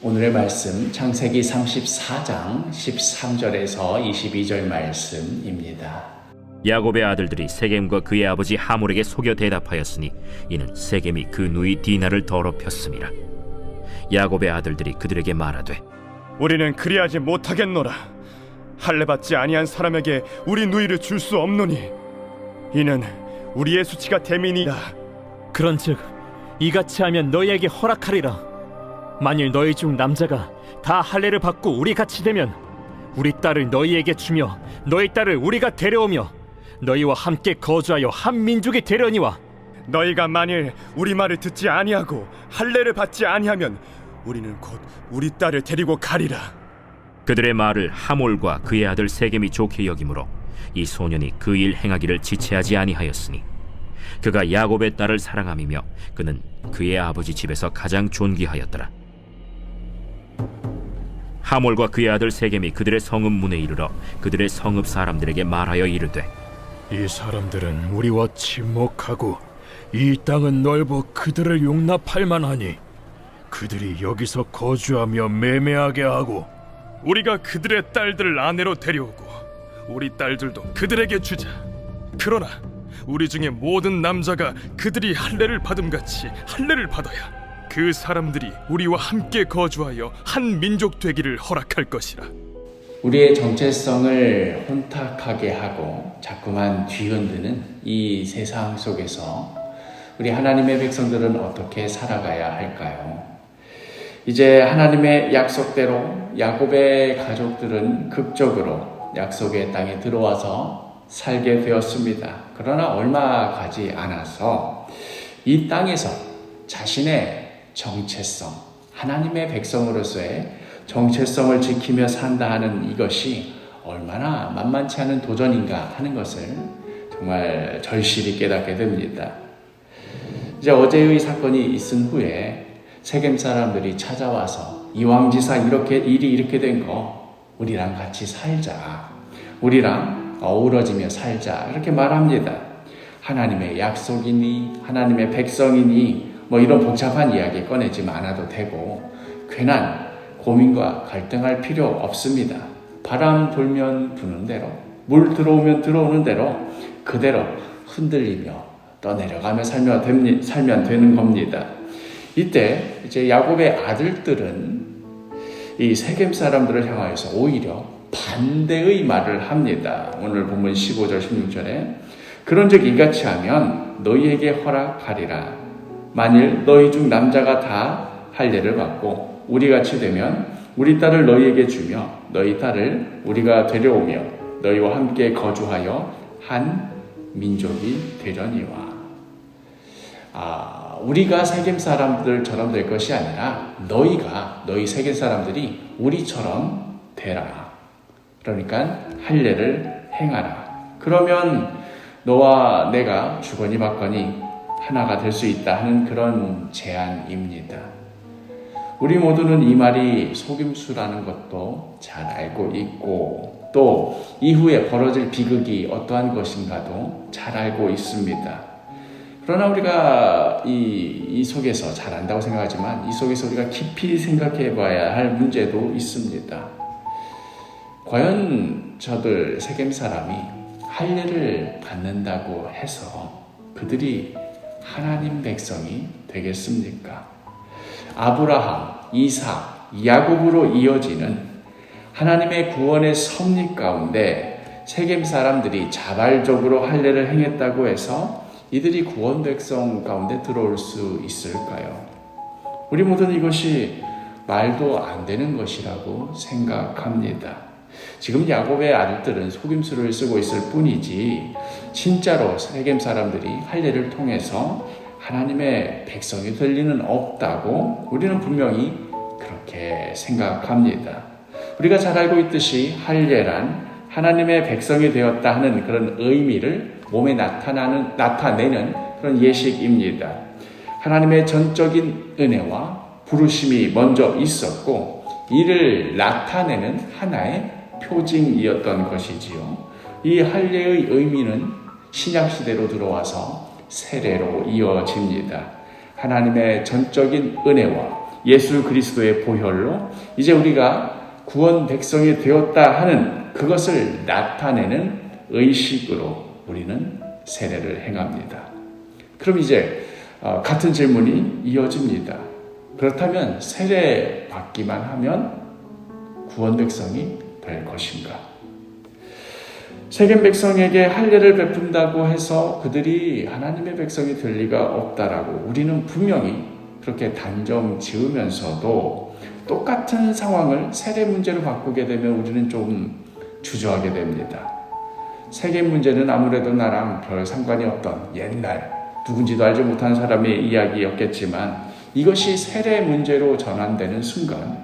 오늘의 말씀 창세기 34장 13절에서 22절 말씀입니다. 야곱의 아들들이 세겜과 그의 아버지 하몰에게 속여 대답하였으니 이는 세겜이 그 누이 디나를 더럽혔음이라. 야곱의 아들들이 그들에게 말하되 우리는 그리하지 못하겠노라. 할례 받지 아니한 사람에게 우리 누이를 줄 수 없노니 이는 우리의 수치가 됨이니이다. 그런즉 이같이 하면 너희에게 허락하리라. 만일 너희 중 남자가 다 할례를 받고 우리 같이 되면 우리 딸을 너희에게 주며 너희 딸을 우리가 데려오며 너희와 함께 거주하여 한 민족이 되려니와 너희가 만일 우리 말을 듣지 아니하고 할례를 받지 아니하면 우리는 곧 우리 딸을 데리고 가리라. 그들의 말을 하몰과 그의 아들 세겜이 좋게 여기므로 이 소년이 그 일 행하기를 지체하지 아니하였으니 그가 야곱의 딸을 사랑함이며 그는 그의 아버지 집에서 가장 존귀하였더라. 하몰과 그의 아들 세겜이 그들의 성읍 문에 이르러 그들의 성읍 사람들에게 말하여 이르되 이 사람들은 우리와 친목하고 이 땅은 넓어 그들을 용납할 만하니 그들이 여기서 거주하며 매매하게 하고 우리가 그들의 딸들을 아내로 데려오고 우리 딸들도 그들에게 주자. 그러나 우리 중에 모든 남자가 그들이 할례를 받음같이 할례를 받아야 그 사람들이 우리와 함께 거주하여 한 민족 되기를 허락할 것이라. 우리의 정체성을 혼탁하게 하고 자꾸만 뒤흔드는 이 세상 속에서 우리 하나님의 백성들은 어떻게 살아가야 할까요? 이제 하나님의 약속대로 야곱의 가족들은 극적으로 약속의 땅에 들어와서 살게 되었습니다. 그러나 얼마 가지 않아서 이 땅에서 자신의 정체성, 하나님의 백성으로서의 정체성을 지키며 산다 하는 이것이 얼마나 만만치 않은 도전인가 하는 것을 정말 절실히 깨닫게 됩니다. 이제 어제의 사건이 있은 후에 세겜 사람들이 찾아와서 이왕지사 일이 이렇게 된 거 우리랑 같이 살자, 우리랑 어우러지며 살자 이렇게 말합니다. 하나님의 약속이니 하나님의 백성이니 이런 복잡한 이야기 꺼내지 않아도 되고 괜한 고민과 갈등할 필요 없습니다. 바람 불면 부는 대로, 물 들어오면 들어오는 대로 그대로 흔들리며 떠내려가며 살면 되는 겁니다. 이때 이제 야곱의 아들들은 이 세겜 사람들을 향하여서 오히려 반대의 말을 합니다. 오늘 본문 15절 16절에 그런즉 이같이 하면 너희에게 허락하리라. 만일 너희 중 남자가 다 할례를 받고 우리같이 되면 우리 딸을 너희에게 주며 너희 딸을 우리가 데려오며 너희와 함께 거주하여 한 민족이 되려니와. 우리가 세겜 사람들처럼 될 것이 아니라 너희 세겜 사람들이 우리처럼 되라. 그러니까 할례를 행하라. 그러면 너와 내가 주거니 받거니 하나가 될 수 있다 하는 그런 제안입니다. 우리 모두는 이 말이 속임수라는 것도 잘 알고 있고 또 이후에 벌어질 비극이 어떠한 것인가도 잘 알고 있습니다. 그러나 우리가 이 속에서 잘 안다고 생각하지만 이 속에서 우리가 깊이 생각해 봐야 할 문제도 있습니다. 과연 저들 세겜 사람이 할례를 받는다고 해서 그들이 하나님 백성이 되겠습니까? 아브라함, 이삭, 야곱으로 이어지는 하나님의 구원의 섭리 가운데 세겜 사람들이 자발적으로 할례를 행했다고 해서 이들이 구원 백성 가운데 들어올 수 있을까요? 우리 모두는 이것이 말도 안 되는 것이라고 생각합니다. 지금 야곱의 아들들은 속임수를 쓰고 있을 뿐이지 진짜로 세겜 사람들이 할례를 통해서 하나님의 백성이 될 리는 없다고 우리는 분명히 그렇게 생각합니다. 우리가 잘 알고 있듯이 할례란 하나님의 백성이 되었다 하는 그런 의미를 몸에 나타내는 그런 예식입니다. 하나님의 전적인 은혜와 부르심이 먼저 있었고 이를 나타내는 하나의 표징이었던 것이지요. 이 할례의 의미는 신약시대로 들어와서 세례로 이어집니다. 하나님의 전적인 은혜와 예수 그리스도의 보혈로 이제 우리가 구원 백성이 되었다 하는 그것을 나타내는 의식으로 우리는 세례를 행합니다. 그럼 이제 같은 질문이 이어집니다. 그렇다면 세례 받기만 하면 구원 백성이 될 것인가? 세겜 백성에게 할례를 베푼다고 해서 그들이 하나님의 백성이 될 리가 없다라고 우리는 분명히 그렇게 단정 지으면서도 똑같은 상황을 세례 문제로 바꾸게 되면 우리는 좀 주저하게 됩니다. 세겜 문제는 아무래도 나랑 별 상관이 없던 옛날 누군지도 알지 못한 사람의 이야기였겠지만 이것이 세례 문제로 전환되는 순간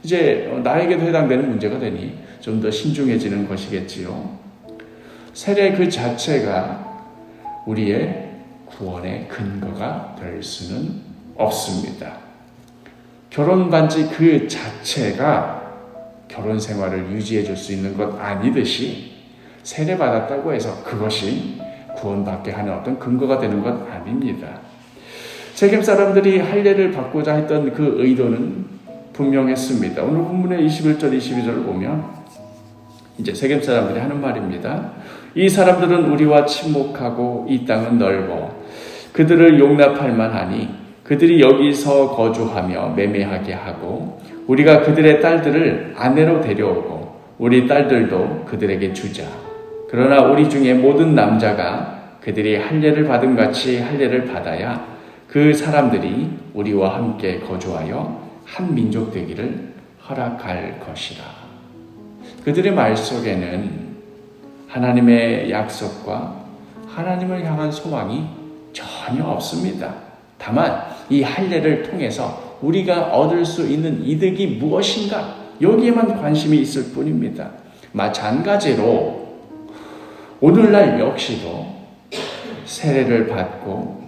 이제 나에게도 해당되는 문제가 되니 좀 더 신중해지는 것이겠지요. 세례 그 자체가 우리의 구원의 근거가 될 수는 없습니다. 결혼 반지 그 자체가 결혼 생활을 유지해 줄 수 있는 것 아니듯이 세례 받았다고 해서 그것이 구원받게 하는 어떤 근거가 되는 것 아닙니다. 세겜 사람들이 할례를 받고자 했던 그 의도는 분명했습니다. 오늘 본문의 21절, 22절을 보면 이제 세겜 사람들이 하는 말입니다. 이 사람들은 우리와 친목하고 이 땅은 넓어 그들을 용납할 만하니 그들이 여기서 거주하며 매매하게 하고 우리가 그들의 딸들을 아내로 데려오고 우리 딸들도 그들에게 주자. 그러나 우리 중에 모든 남자가 그들이 할례를 받은 같이 할례를 받아야 그 사람들이 우리와 함께 거주하여 한 민족 되기를 허락할 것이라. 그들의 말 속에는 하나님의 약속과 하나님을 향한 소망이 전혀 없습니다. 다만 이 할례를 통해서 우리가 얻을 수 있는 이득이 무엇인가 여기에만 관심이 있을 뿐입니다. 마찬가지로 오늘날 역시도 세례를 받고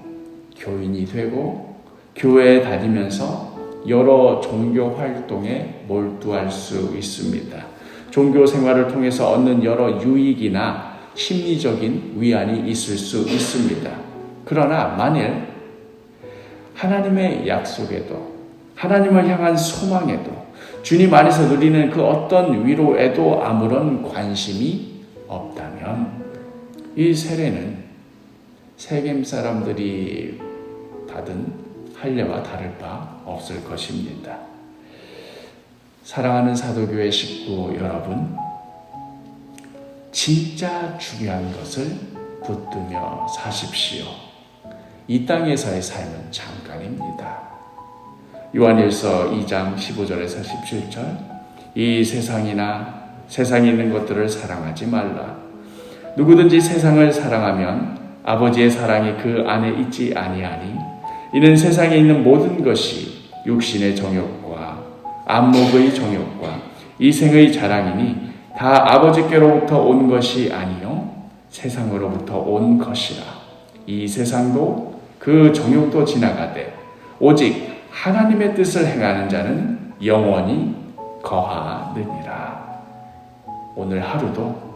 교인이 되고 교회에 다니면서 여러 종교 활동에 몰두할 수 있습니다. 종교 생활을 통해서 얻는 여러 유익이나 심리적인 위안이 있을 수 있습니다. 그러나 만일 하나님의 약속에도 하나님을 향한 소망에도 주님 안에서 누리는 그 어떤 위로에도 아무런 관심이 없다면 이 세례는 세겜 사람들이 받은 할례와 다를 바 없을 것입니다. 사랑하는 사도교회 식구 여러분, 진짜 중요한 것을 붙들며 사십시오. 이 땅에서의 삶은 잠깐입니다. 요한일서 2장 15절에서 17절 이 세상에 있는 것들을 사랑하지 말라. 누구든지 세상을 사랑하면 아버지의 사랑이 그 안에 있지 아니하니 이는 세상에 있는 모든 것이 육신의 정욕과 안목의 정욕과 이생의 자랑이니 다 아버지께로부터 온 것이 아니요 세상으로부터 온 것이라. 이 세상도 그 정욕도 지나가되 오직 하나님의 뜻을 행하는 자는 영원히 거하느니라. 오늘 하루도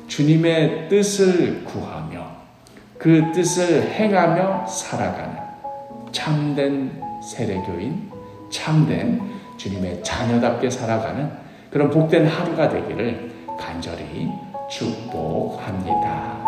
주님의 뜻을 구하며 그 뜻을 행하며 살아가는 참된 세례교인, 참된 주님의 자녀답게 살아가는 그런 복된 하루가 되기를 간절히 축복합니다.